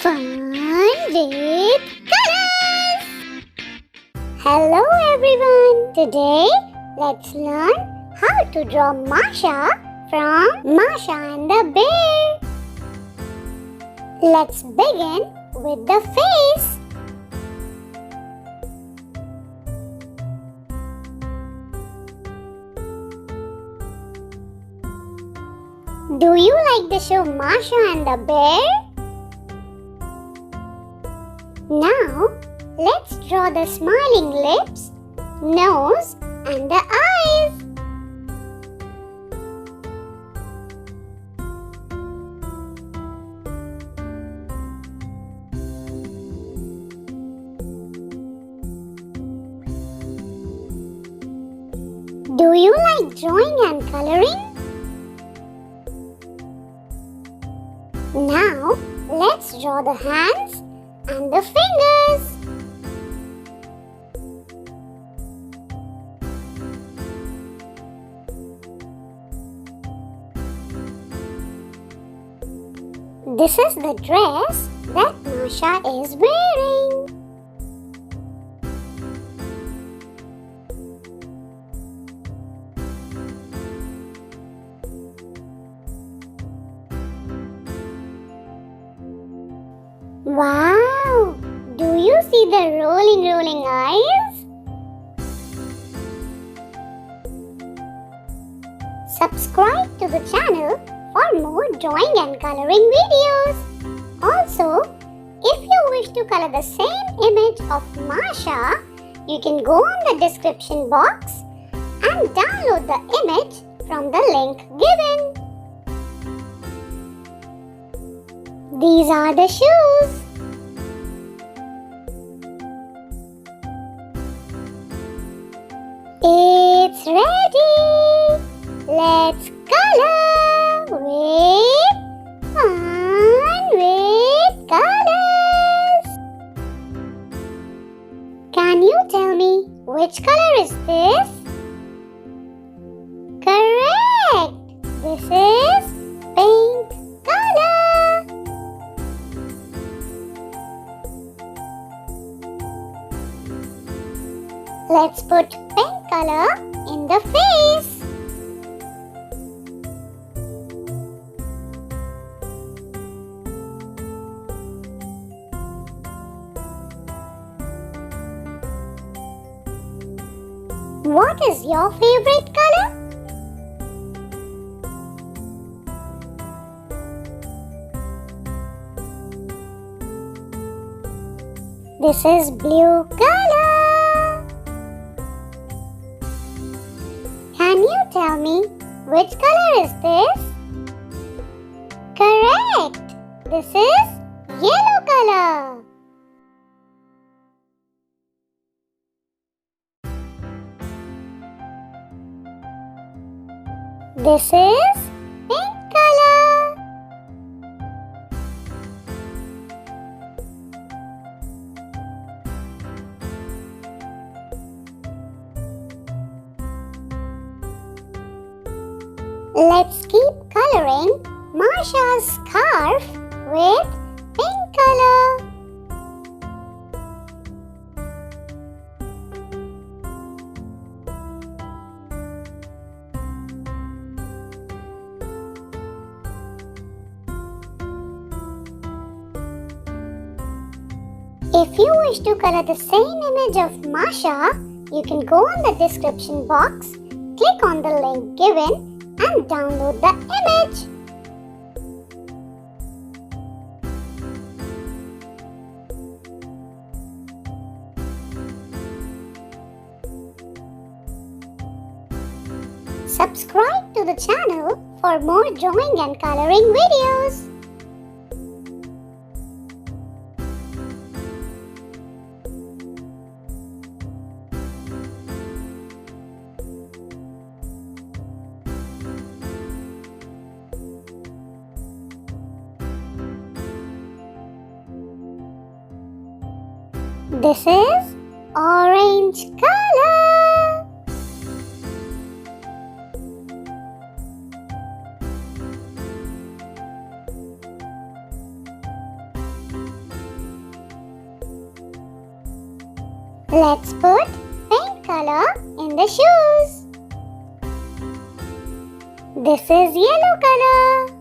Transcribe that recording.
Fun with colors! Hello everyone! Today let's learn how to draw Masha from Masha and the Bear. Let's begin with the face. Do you like the show Masha and the Bear? Now, let's draw the smiling lips, nose and the eyes. Do you like drawing and coloring? Now, let's draw the hands and the fingers. This is the dress that Masha is wearing. Wow! Do you see the rolling eyes? Subscribe to the channel for more drawing and coloring videos. Also, if you wish to color the same image of Masha, you can go on the description box and download the image from the link given. These are the shoes. It's ready. Let's color with fun with colors. Can you tell me which color is this? Correct. This is pink color. Let's put pink color in the face. What is your favorite color? This is blue color. Can you tell me which color is this? Correct! This is yellow color. This is pink color. Let's keep coloring Masha's scarf with pink color. If you wish to color the same image of Masha, you can go on the description box, click on the link given and download the image. Subscribe to the channel for more drawing and coloring videos. This is orange color. Let's put pink color in the shoes. This is yellow color.